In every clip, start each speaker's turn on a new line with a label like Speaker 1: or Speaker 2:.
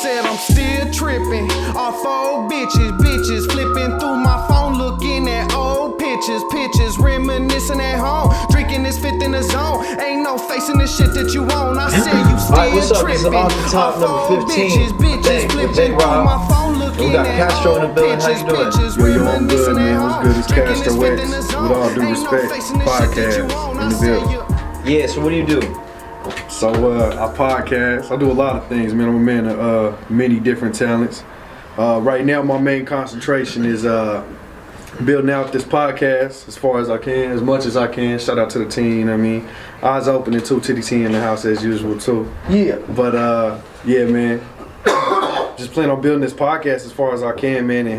Speaker 1: said I'm still tripping off old bitches flipping through my phone, looking at old pictures, reminiscing at home, drinking this fifth in the zone. Ain't no facing the shit that you want. I said you still
Speaker 2: what's up?
Speaker 1: tripping
Speaker 2: This is Off the Top number 15.
Speaker 1: bitches flipping through my phone, looking
Speaker 2: we got
Speaker 1: at
Speaker 2: Castro in the
Speaker 1: old
Speaker 2: building. How you doing?
Speaker 3: Yo, I'm good, man. What's good? It's Castro X. With all due respect, podcast in the building.
Speaker 2: Yeah, so what do you do?
Speaker 3: So I podcast. I do a lot of things, man. I'm a man of many different talents. Right now, my main concentration is building out this podcast as far as I can, as much as I can. Shout out to the team. You know what I mean, eyes open and 2 titty T in the house as usual too.
Speaker 2: Yeah.
Speaker 3: But yeah, man. Just plan on building this podcast as far as I can, man, and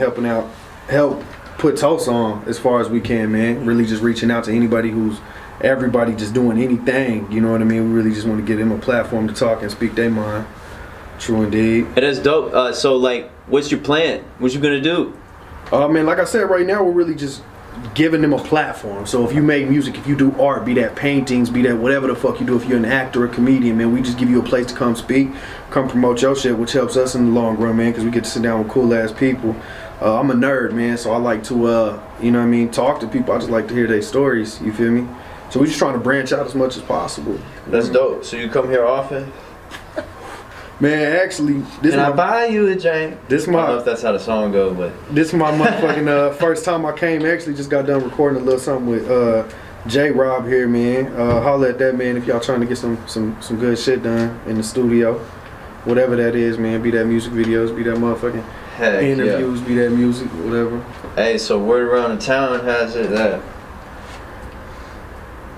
Speaker 3: help put Tulsa on as far as we can, man. Really just reaching out to anybody everybody just doing anything, you know what I mean? We really just want to give them a platform to talk and speak their mind. True indeed.
Speaker 2: It is dope. So like, what's your plan? What you gonna do?
Speaker 3: Man, like I said, right now we're really just giving them a platform. So if you make music, if you do art, be that paintings, be that whatever the fuck you do, if you're an actor or comedian, man, we just give you a place to come speak, come promote your shit, which helps us in the long run, man, because we get to sit down with cool ass people. I'm a nerd, man, so I like to, you know what I mean, talk to people. I just like to hear their stories, you feel me? So we're just trying to branch out as much as possible.
Speaker 2: That's dope. So you come here often?
Speaker 3: Man, actually,
Speaker 2: Can I buy you a drink? I don't know
Speaker 3: my
Speaker 2: if that's how the song goes, but
Speaker 3: this is my motherfucking first time I came. Actually, just got done recording a little something with J Rob here, man. Holla at that man if y'all trying to get some good shit done in the studio, whatever that is, man. Be that music videos, be that motherfucking
Speaker 2: heck
Speaker 3: interviews,
Speaker 2: yeah.
Speaker 3: be that music, whatever.
Speaker 2: Hey, so word around the town has it that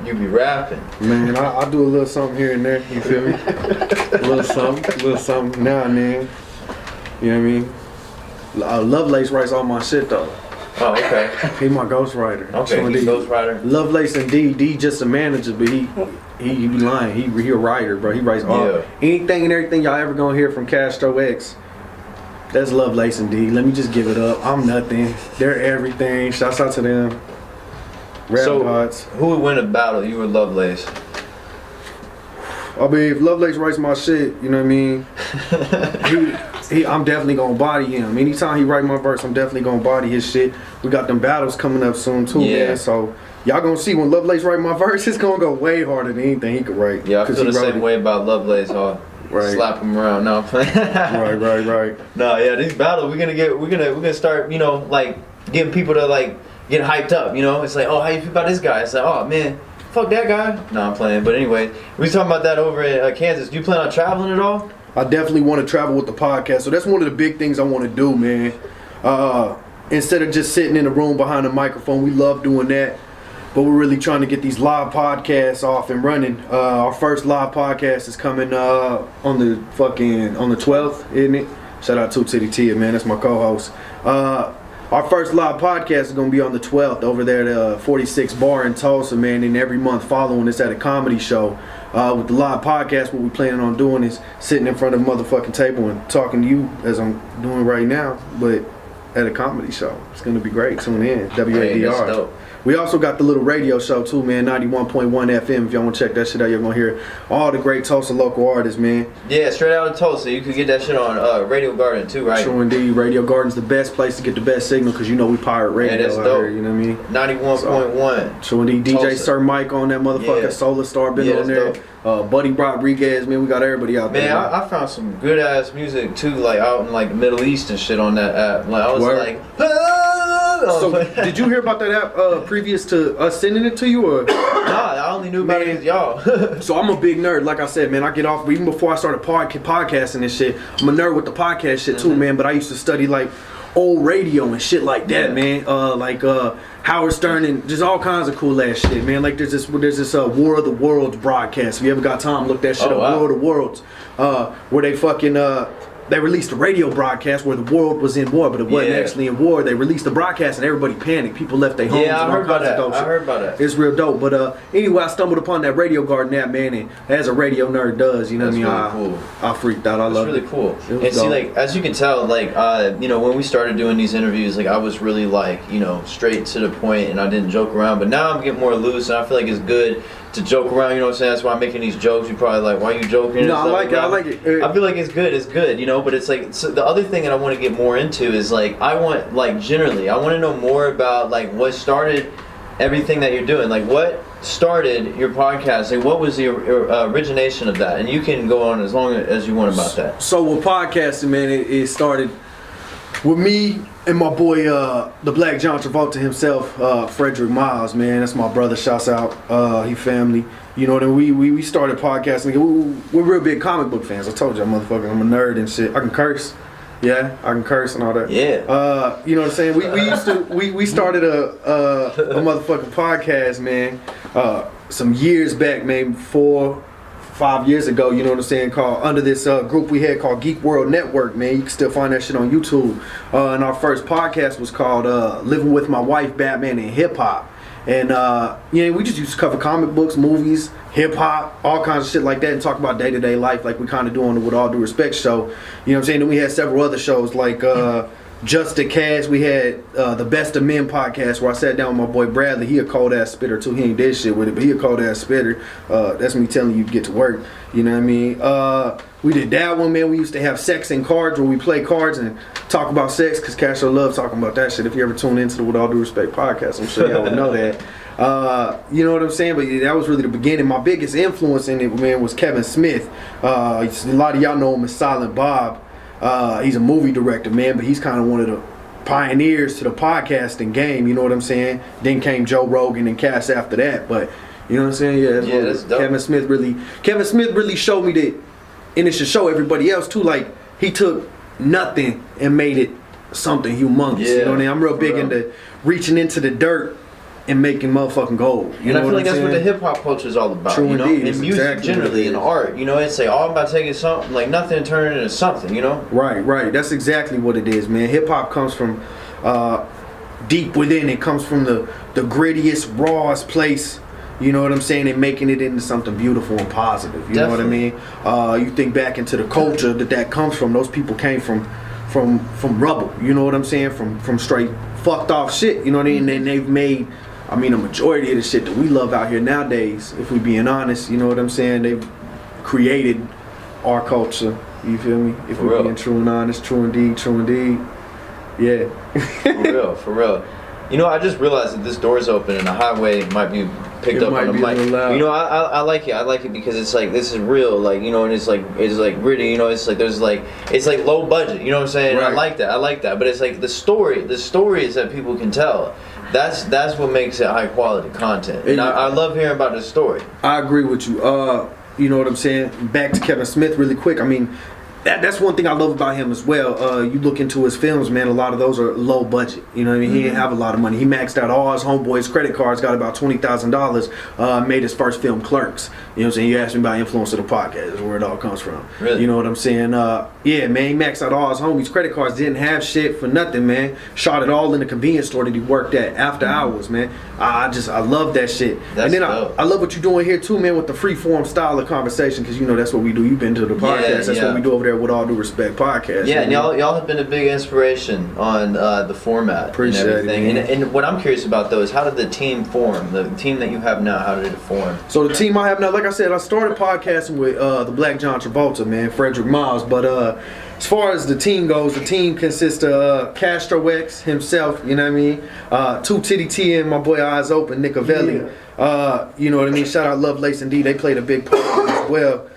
Speaker 2: you be rapping.
Speaker 3: Man, I do a little something here and there, you feel me? a little something now and then. You know what I mean? Lovelace writes all my shit though.
Speaker 2: Oh, okay.
Speaker 3: He my ghostwriter.
Speaker 2: Okay,
Speaker 3: So
Speaker 2: he's ghostwriter.
Speaker 3: Lovelace and D just a manager, but he be lying. He a writer, bro. He writes all anything and everything y'all ever gonna hear from Castro X. That's Lovelace and D. Let me just give it up. I'm nothing. They're everything. Shouts out to them. Rap
Speaker 2: So,
Speaker 3: gods.
Speaker 2: who would win a battle? You or Lovelace?
Speaker 3: I mean, if Lovelace writes my shit, you know what I mean? I'm definitely gonna body him. Anytime he write my verse, I'm definitely gonna body his shit. We got them battles coming up soon too, man. So y'all gonna see when Lovelace write my verse, it's gonna go way harder than anything he could write.
Speaker 2: Yeah, I feel the same way about Lovelace. Slap him around. No, I'm playing.
Speaker 3: right.
Speaker 2: No, yeah, these battles we're gonna start, you know, like getting people to like get hyped up. You know, it's like, oh, how you feel about this guy? It's like, oh man, fuck that guy. No, I'm playing. But anyway, we was talking about that over in Kansas. Do you plan on traveling at all?
Speaker 3: I definitely want to travel with the podcast. So that's one of the big things I want to do, man. Instead of just sitting in a room behind a microphone, we love doing that. But we're really trying to get these live podcasts off and running. Our first live podcast is coming on the 12th, isn't it? Shout out to Titty Tia, man. That's my co-host. Our first live podcast is going to be on the 12th over there at 46 Bar in Tulsa, man. And every month following this at a comedy show. With the live podcast, what we planning on doing is sitting in front of a motherfucking table and talking to you as I'm doing right now, but at a comedy show. It's going to be great. Tune in. WADR. We also got the little radio show too, man, 91.1 FM. If y'all want to check that shit out, you're going to hear all the great Tulsa local artists, man.
Speaker 2: Yeah, straight out of Tulsa. You can get that shit on Radio Garden too, right?
Speaker 3: True indeed. Radio Garden's the best place to get the best signal because you know we pirate radio
Speaker 2: that's
Speaker 3: out
Speaker 2: dope.
Speaker 3: here, you know what I mean?
Speaker 2: 91.1.
Speaker 3: True indeed. DJ
Speaker 2: Tulsa.
Speaker 3: Sir Mike on that motherfucker. Solar Star been on there. Buddy Rodriguez, man, we got everybody out there.
Speaker 2: Man, I found some good ass music too, like out in like the Middle East and shit on that app. Like I was like,
Speaker 3: so did you hear about that app previous to us sending it to you, or?
Speaker 2: Nah, I only knew about it as y'all.
Speaker 3: So I'm a big nerd, like I said, man. I get off even before I started podcasting and shit. I'm a nerd with the podcast shit too, man. But I used to study like old radio and shit like that, man. Like Howard Stern and just all kinds of cool ass shit, man. Like there's this War of the Worlds broadcast. If you ever got time, look that shit up. Wow. War of the Worlds, where they fucking they released a radio broadcast where the world was in war, but it wasn't actually in war. They released the broadcast and everybody panicked. People left their homes.
Speaker 2: Yeah, I heard about that.
Speaker 3: It's real dope. But anyway, I stumbled upon that Radio Garden app, man, and as a radio nerd does, you know what I mean?
Speaker 2: Really
Speaker 3: I freaked out. I love it.
Speaker 2: It's really cool. And see, like, as you can tell, like, you know, when we started doing these interviews, like, I was really, like, you know, straight to the point and I didn't joke around. But now I'm getting more loose and I feel like it's good to joke around. You know what I'm saying? That's why I'm making these jokes. You probably like, why are you joking?
Speaker 3: No, I like it. I like it.
Speaker 2: I feel like it's good. You know, but it's like so the other thing that I want to get more into is like I want like generally I want to know more about like what started everything that you're doing. Like what started your podcast? Like what was the origination of that? And you can go on as long as you want about that.
Speaker 3: So with podcasting, man, it started with me and my boy, the Black John Travolta himself, Frederick Miles, man. That's my brother. Shouts out, he family. You know, then we started podcasting. We're real big comic book fans. I told you, motherfucker, I'm a nerd and shit. I can curse. Yeah, I can curse and all that.
Speaker 2: Yeah.
Speaker 3: You know what I'm saying? We started a motherfucking podcast, man. Some years back, maybe 4-5 years ago, you know what I'm saying, called under this group we had called Geek World Network, man. You can still find that shit on YouTube. And our first podcast was called Living with My Wife, Batman and Hip Hop. And you know, we just used to cover comic books, movies, hip hop, all kinds of shit like that, and talk about day-to-day life like we kind of do on the With All Due Respect show. You know what I'm saying? Then we had several other shows like Just a Cast. We had the Best of Men podcast where I sat down with my boy Bradley. He a cold ass spitter too. He ain't did shit with it, but he a cold ass spitter. That's me telling you to get to work. You know what I mean? We did that one, man. We used to have Sex and Cards where we play cards and talk about sex because Castro loves talking about that shit. If you ever tune into the With All Due Respect podcast, I'm sure y'all would know that. You know what I'm saying? But yeah, that was really the beginning. My biggest influence in it, man, was Kevin Smith. A lot of y'all know him as Silent Bob. He's a movie director, man, but he's kind of one of the pioneers to the podcasting game. You know what I'm saying? Then came Joe Rogan and Cass after that. But you know what I'm saying? Yeah,
Speaker 2: that's dope.
Speaker 3: Kevin Smith really showed me that, and it should show everybody else too. Like he took nothing and made it something humongous.
Speaker 2: Yeah,
Speaker 3: you know what I mean? I'm real big into reaching into the dirt and making motherfucking gold.
Speaker 2: And I feel like that's what the hip hop culture is all about.
Speaker 3: True
Speaker 2: you know,
Speaker 3: indeed.
Speaker 2: and music
Speaker 3: exactly
Speaker 2: generally, and art. You know, it's like all about taking something, like nothing, and turning it into something. You know.
Speaker 3: Right. That's exactly what it is, man. Hip hop comes from deep within. It comes from the grittiest, rawest place. You know what I'm saying? And making it into something beautiful and positive. You
Speaker 2: Definitely.
Speaker 3: know what I mean? You think back into the culture that comes from. Those people came from rubble. You know what I'm saying? From straight fucked off shit. You know what I mean? And they've made, I mean, a majority of the shit that we love out here nowadays, if we being honest, you know what I'm saying? They've created our culture. You feel me? If
Speaker 2: For
Speaker 3: we're
Speaker 2: real.
Speaker 3: being true and honest, true indeed. Yeah.
Speaker 2: For real. You know, I just realized that this door's open and the highway might be picked
Speaker 3: It
Speaker 2: up
Speaker 3: might
Speaker 2: on the
Speaker 3: be a
Speaker 2: mic.
Speaker 3: little loud.
Speaker 2: You know, I like it. I like it because it's like this is real. Like, you know, and it's like gritty. You know, it's like it's like low budget. You know what I'm saying?
Speaker 3: Right.
Speaker 2: I like that. But it's like the stories that people can tell. That's what makes it high quality content. And I love hearing about the story.
Speaker 3: I agree with you. You know what I'm saying? Back to Kevin Smith really quick. I mean, that's one thing I love about him as well. You look into his films, man, a lot of those are low budget. You know what I mean? He didn't have a lot of money. He maxed out all his homeboys' credit cards, got about $20,000, made his first film, Clerks. You know what I'm saying? You asked me about influence of the podcast, where it all comes from.
Speaker 2: Really?
Speaker 3: You know what I'm saying? Yeah, man, he maxed out all his homies' credit cards, didn't have shit for nothing, man. Shot it all in the convenience store that he worked at after hours, man. I love that shit.
Speaker 2: That's
Speaker 3: and then
Speaker 2: dope.
Speaker 3: I love what you're doing here too, man, with the free form style of conversation, because you know that's what we do. You've been to the podcast. That's what we do over there With All Due Respect podcast.
Speaker 2: Yeah,
Speaker 3: you know?
Speaker 2: and y'all have been a big inspiration on the format
Speaker 3: Appreciate
Speaker 2: and everything.
Speaker 3: it,
Speaker 2: And what I'm curious about though is how did the team form? The team that you have now, how did it form?
Speaker 3: So the team I have now, like I said, I started podcasting with the Black John Travolta, man, Frederick Miles. But as far as the team goes, the team consists of Castro X himself, you know what I mean? Two Titty T and my boy Eyes Open, Nick Avelli. You know what I mean? Shout out Love Lace and D. They played a big part in it as well.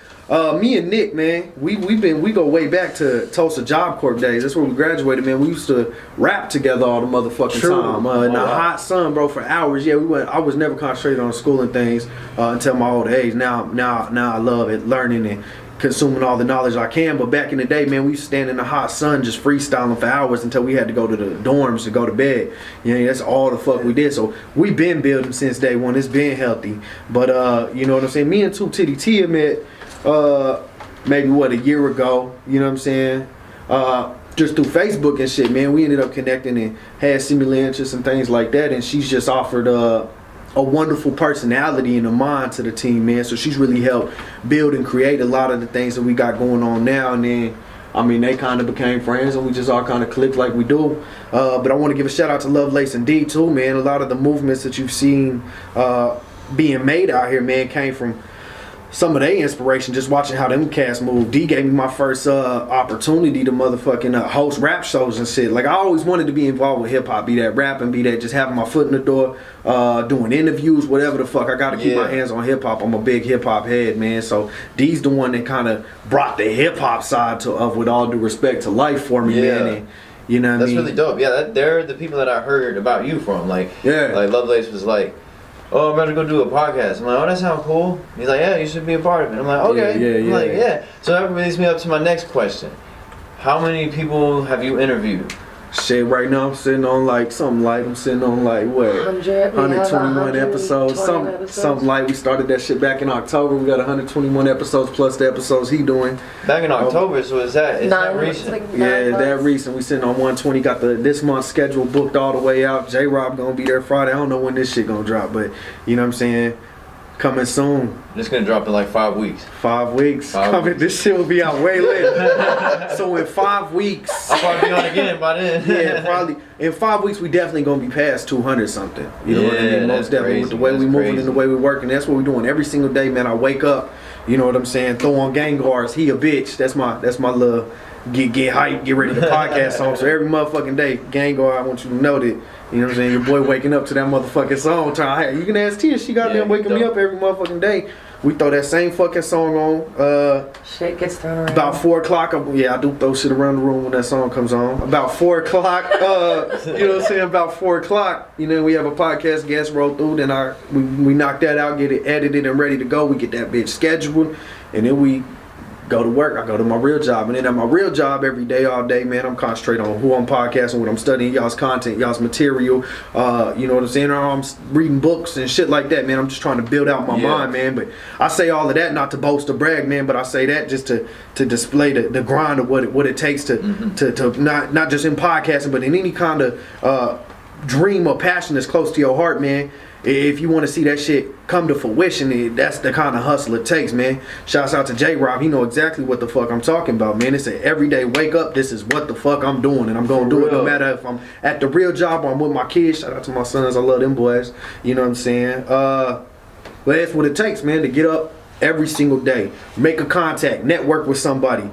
Speaker 3: Me and Nick, man, we go way back to Tulsa Job Corps days. That's where we graduated, man. We used to rap together all the motherfucking time in the hot sun, bro, for hours. Yeah, I was never concentrated on school and things until my old age. Now I love it, learning and consuming all the knowledge I can. But back in the day, man, we used to stand in the hot sun just freestyling for hours until we had to go to the dorms to go to bed. You know, that's all the fuck we did. So we been building since day one. It's been healthy. But you know what I'm saying? Me and Two Titty T met maybe a year ago, you know what I'm saying? Just through Facebook and shit, man. We ended up connecting and had similar interests and things like that. And she's just offered a wonderful personality and a mind to the team, man. So she's really helped build and create a lot of the things that we got going on now. And then, I mean, they kind of became friends and we just all kind of clicked like we do. But I want to give a shout out to Love Lace and D too, man. A lot of the movements that you've seen being made out here, man, came from some of their inspiration, just watching how them cats move. D gave me my first opportunity to motherfucking host rap shows and shit. Like, I always wanted to be involved with hip hop, be that rapping, be that just having my foot in the door, doing interviews, whatever the fuck. I gotta keep my hands on hip hop. I'm a big hip hop head, man. So D's the one that kind of brought the hip hop side of With All Due Respect to life for me, man. And, you know what I mean?
Speaker 2: That's really dope. Yeah, they're the people that I heard about you from. Like, like Lovelace was like, oh, I'm about to go do a podcast. I'm like, oh, that sounds cool. He's like, yeah, you should be a part of it. I'm like, okay. I'm like, yeah. So that leads me up to my next question. How many people have you interviewed?
Speaker 3: Shit, right now I'm sitting on like something like, what? 121 episodes. Something like, we started that shit back in October. We got 121 episodes plus the episodes he doing.
Speaker 2: Back in October, so is that recent?
Speaker 3: Like that recent. We sitting on 120. Got this month's schedule booked all the way out. J-Rob gonna be there Friday. I don't know when this shit gonna drop, but you know what I'm saying? Coming soon.
Speaker 2: It's gonna drop in like 5 weeks.
Speaker 3: 5 weeks. This shit will be out way later. So in 5 weeks,
Speaker 2: I'll probably be on again by then.
Speaker 3: Yeah, probably. In 5 weeks, we definitely gonna be past 200 something. You know what I mean? Most definitely with the way we moving and the way we working. That's what we doing every single day, man. I wake up. You know what I'm saying? Throw on gang guards. He a bitch. That's my little get hype, get ready to podcast song. So every motherfucking day, gang guard, I want you to know that. You know what I'm saying? Your boy waking up to that motherfucking song. You can ask Tia. She got them waking me up every motherfucking day. We throw that same fucking song on.
Speaker 4: Shit gets thrown around.
Speaker 3: About 4 o'clock. Yeah, I do throw shit around the room when that song comes on. About 4 o'clock. You know what I'm saying? About 4 o'clock. You know, we have a podcast guest roll through. Then we knock that out, get it edited and ready to go. We get that bitch scheduled, and then we go to work. I go to my real job, and then at my real job every day, all day, man, I'm concentrating on who I'm podcasting with. I'm studying y'all's content, y'all's material. You know what I'm saying? Or I'm reading books and shit like that, man. I'm just trying to build out my mind, man. But I say all of that not to boast or brag, man. But I say that just to display the grind of what it takes to not just in podcasting, but in any kind of dream or passion that's close to your heart, man. If you want to see that shit come to fruition, that's the kind of hustle it takes, man. Shouts out to J-Rob. He know exactly what the fuck I'm talking about, man. It's an everyday wake up. This is what the fuck I'm doing, and I'm going to do it no matter if I'm at the real job or I'm with my kids. Shout out to my sons. I love them boys. You know what I'm saying? But that's what it takes, man, to get up every single day, make a contact, network with somebody,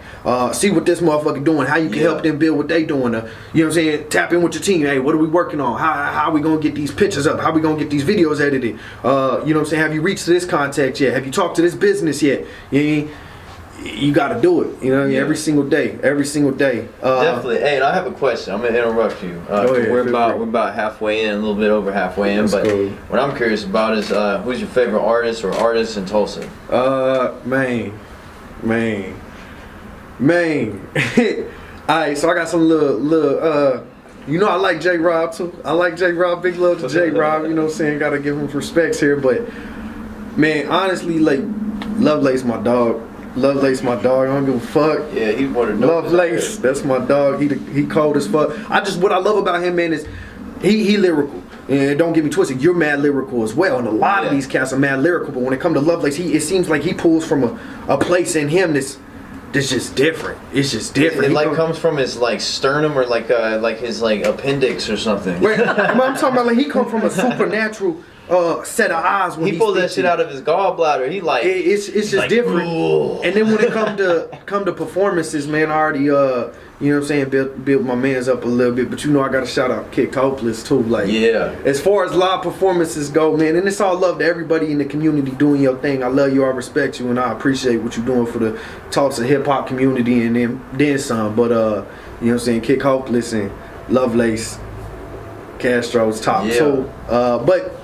Speaker 3: see what this motherfucker doing, how you can help them build what they doing, you know what I'm saying, tap in with your team. Hey, what are we working on? How we gonna get these pictures up? How we gonna get these videos edited? You know what I'm saying, have you reached to this contact yet? Have you talked to this business yet? You gotta do it, you know, every single day.
Speaker 2: Definitely. Hey, and I have a question. I'm gonna interrupt you. We're about halfway in, a little bit over halfway in. But what I'm curious about is who's your favorite artist or artists in Tulsa?
Speaker 3: Man. Alright, so I got some little you know, I like J-Rob too. I like J-Rob. Big love to J-Rob. You know what I'm saying? Gotta give him respects here. But man, honestly, like, Lovelace my dog. Lovelace my dog. I don't give a fuck.
Speaker 2: Yeah, he's one of the
Speaker 3: Lovelace, that's my dog. He cold as fuck. What I love about him, man, is he lyrical. And don't get me twisted, you're mad lyrical as well. And a lot of these cats are mad lyrical. But when it comes to Lovelace, it seems like he pulls from a place in him that's just different. It's just different.
Speaker 2: It comes from his like sternum or like his like appendix or something.
Speaker 3: Right, I'm talking about like he come from a supernatural set of eyes when
Speaker 2: he pulls that shit out of his gallbladder. He like
Speaker 3: it's just like, different. Ooh. And then when it come to performances, man, I already you know what I'm saying, built my mans up a little bit. But you know I gotta shout out Kick Hopeless too. Like, as far as live performances go, man, and it's all love to everybody in the community doing your thing. I love you, I respect you, and I appreciate what you're doing for the Tulsa hip hop community and then some. But you know what I'm saying, Kick Hopeless and Lovelace, Castro's top two. But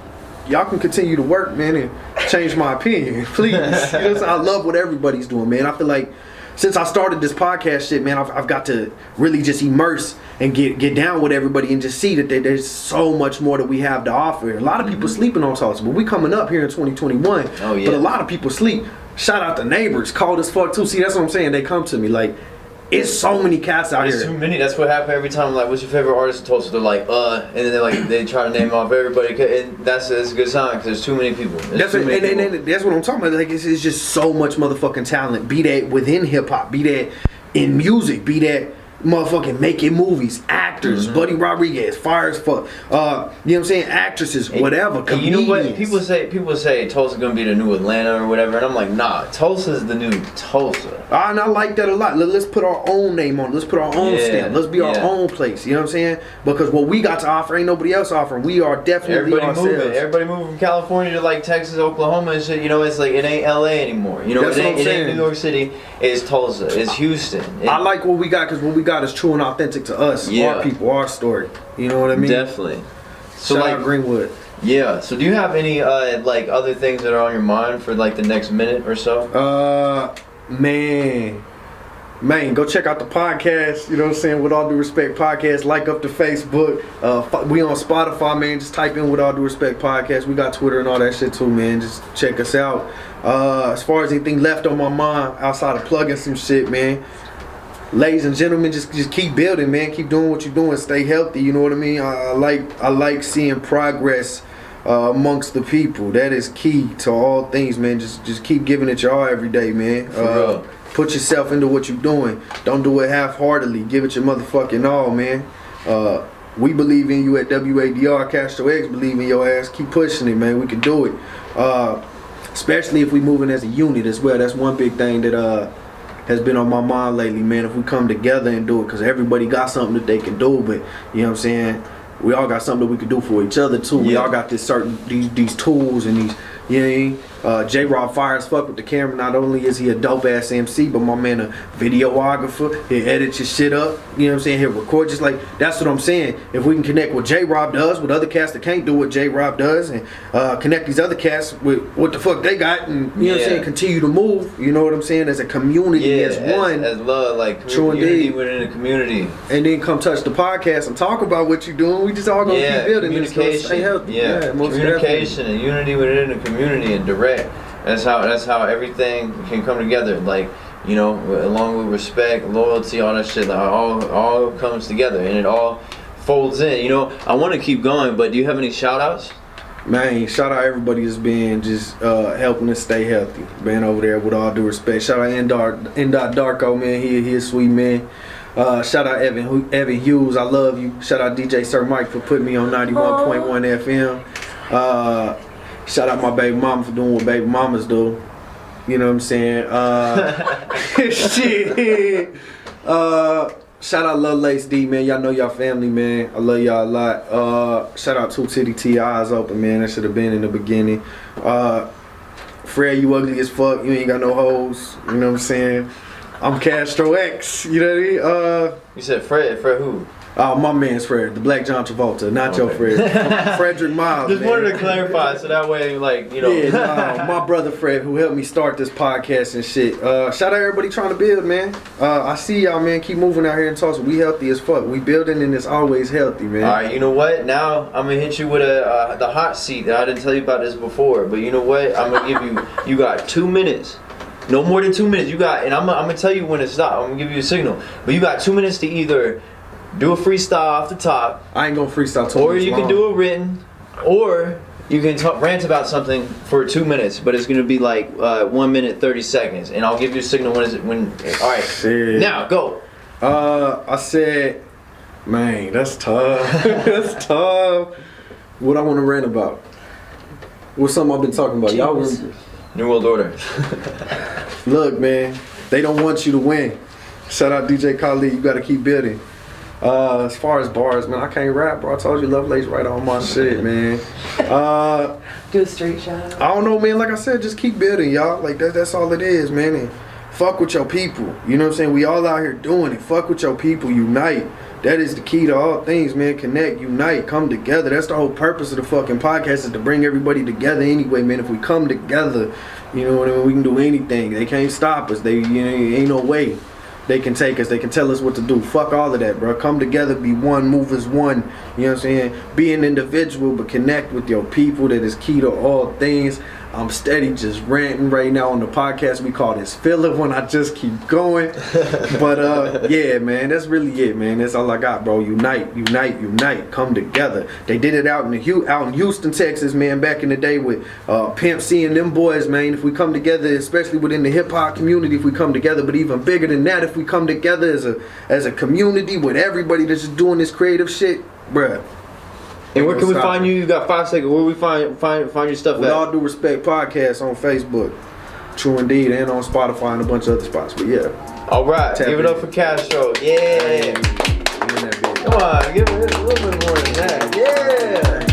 Speaker 3: y'all can continue to work, man, and change my opinion, please. You know what I'm saying? I love what everybody's doing, man. I feel like since I started this podcast shit, man, I've got to really just immerse and get down with everybody and just see that there's so much more that we have to offer. A lot of people sleeping on Tulsa, but we coming up here in 2021. Oh, yeah. But a lot of people sleep. Shout out to neighbors, cold as fuck too. See, that's what I'm saying. They come to me like, it's so many cats out here.
Speaker 2: It's too many. That's what happened every time. I'm like, what's your favorite artist in Tulsa? They're like, and then they try to name off everybody, and that's a good sign because there's too many people.
Speaker 3: That's what I'm talking about. Like, it's just so much motherfucking talent. Be that within hip hop, be that in music, be that motherfucking making movies, actors, Buddy Rodriguez, fire as fuck. You know what I'm saying? Actresses, whatever.
Speaker 2: And you know what?
Speaker 3: Comedians.
Speaker 2: People say Tulsa gonna be the new Atlanta or whatever, and I'm like, nah, Tulsa's the new Tulsa.
Speaker 3: And I like that a lot. Let's put our own name on it. Let's put our own stamp. Let's be our own place. You know what I'm saying? Because what we got to offer ain't nobody else offering. We are definitely ourselves.
Speaker 2: Everybody moving from California to like Texas, Oklahoma and shit. You know, it's like it ain't LA anymore. You know,
Speaker 3: That's
Speaker 2: it
Speaker 3: what I'm
Speaker 2: ain't
Speaker 3: saying.
Speaker 2: New York City. It's Tulsa. It's Houston.
Speaker 3: I like what we got because what we got is true and authentic to us, our people, our story. You know what I mean?
Speaker 2: Definitely. So
Speaker 3: Shout
Speaker 2: like
Speaker 3: out Greenwood.
Speaker 2: Yeah. So do you have any like other things that are on your mind for like the next minute or so?
Speaker 3: Man, go check out the podcast. You know what I'm saying? With All Due Respect Podcast. Like up the Facebook. We on Spotify, man. Just type in With All Due Respect Podcast. We got Twitter and all that shit too, man. Just check us out. As far as anything left on my mind outside of plugging some shit, man. Ladies and gentlemen, just keep building, man. Keep doing what you're doing. Stay healthy. You know what I mean? I like seeing progress amongst the people. That is key to all things, man. Just keep giving it your all every day, man.
Speaker 2: For real.
Speaker 3: Put yourself into what you're doing. Don't do it half-heartedly. Give it your motherfucking all, man. We believe in you at WADR. Castro X believe in your ass. Keep pushing it, man. We can do it. Especially if we moving as a unit as well. That's one big thing that has been on my mind lately, man. If we come together and do it, because everybody got something that they can do, but you know what I'm saying? We all got something that we can do for each other too. We all got this these tools and these, you know what I mean? J-Rob fire as fuck with the camera. Not only is he a dope ass MC, but my man a videographer. He'll edit your shit up. You know what I'm saying? He'll record just like, that's what I'm saying. If we can connect what J-Rob does with other cats that can't do what J-Rob does, and connect these other cats with what the fuck they got, and you know what I'm saying, continue to move, you know what I'm saying, as a community, as one.
Speaker 2: As love, like
Speaker 3: true
Speaker 2: unity
Speaker 3: indeed.
Speaker 2: within a community.
Speaker 3: And then come touch the podcast and talk about what you're doing. We just all gonna keep building this. Stay healthy. Most
Speaker 2: Communication and unity within the community and direct. That's how everything can come together. Like, you know, along with respect, loyalty, all that shit, like all comes together and it all folds in. You know, I want to keep going, but do you have any shout outs?
Speaker 3: Man, shout out everybody that's been just helping us stay healthy. Been over there With All Due Respect. Shout out N.Dot Darko, man. He a sweet man. Shout out Evan Hughes, I love you. Shout out DJ Sir Mike for putting me on 91.1 FM. Shout out my baby mama for doing what baby mamas do. You know what I'm saying? Shit. Shout out Love Lace D, man. Y'all know y'all family, man. I love y'all a lot. Shout out Two City T, Eyes Open, man. That should have been in the beginning. Fred, you ugly as fuck. You ain't got no hoes. You know what I'm saying? I'm Castro X. You know what I mean?
Speaker 2: You said Fred who?
Speaker 3: Oh, my man's Fred, the Black John Travolta, not your Fred. Frederick Miles.
Speaker 2: Just wanted to clarify so that way, like, you know.
Speaker 3: Yeah, my brother Fred, who helped me start this podcast and shit. Shout out everybody trying to build, man. I see y'all, man. Keep moving out here in Tulsa. We healthy as fuck. We building and it's always healthy, man.
Speaker 2: All right, you know what? Now I'm gonna hit you with the hot seat. I didn't tell you about this before, but you know what? I'm gonna give you got 2 minutes. No more than 2 minutes. You got, and I'm gonna tell you when to stop. I'm gonna give you a signal. But you got 2 minutes to either do a freestyle off the top.
Speaker 3: I ain't gonna freestyle too
Speaker 2: Or
Speaker 3: much
Speaker 2: you can
Speaker 3: long.
Speaker 2: do a written, or you can rant about something for 2 minutes, but it's gonna be like 1 minute 30 seconds, and I'll give you a signal when. All right,
Speaker 3: Shit.
Speaker 2: now go.
Speaker 3: I said, man, that's tough. That's tough. What I want to rant about? What's something I've been talking about? Y'all remember?
Speaker 2: New World Order.
Speaker 3: Look, man, they don't want you to win. Shout out DJ Khalid, you gotta keep building. As far as bars, man, I can't rap, bro. I told you Lovelace right on my shit, man.
Speaker 4: Do a straight shout out.
Speaker 3: I don't know, man. Like I said, just keep building, y'all. Like that's all it is, man. And fuck with your people. You know what I'm saying? We all out here doing it. Fuck with your people. Unite. That is the key to all things, man. Connect, unite, come together. That's the whole purpose of the fucking podcast, is to bring everybody together anyway, man. If we come together, you know what I mean, we can do anything. They can't stop us. Ain't no way they can take us. They can tell us what to do. Fuck all of that, bro. Come together, be one, move as one. You know what I'm saying? Be an individual, but connect with your people. That is key to all things. I'm steady just ranting right now on the podcast. We call this filler when I just keep going. But yeah, man, that's really it, man. That's all I got, bro. Unite, unite, unite. Come together. They did it out in Houston, Texas, man, back in the day with Pimp C and them boys, man. If we come together, especially within the hip hop community, if we come together, but even bigger than that, if we come together as a community with everybody that's just doing this creative shit, bruh.
Speaker 2: And where can we find you? You got 5 seconds. Where we find your stuff
Speaker 3: With
Speaker 2: at?
Speaker 3: All Due Respect podcast on Facebook, True Indeed, and on Spotify and a bunch of other spots. But yeah.
Speaker 2: All right,
Speaker 3: Tap
Speaker 2: give it
Speaker 3: in.
Speaker 2: up for Castro. Yeah. Come on, give it a little bit more than that. Yeah.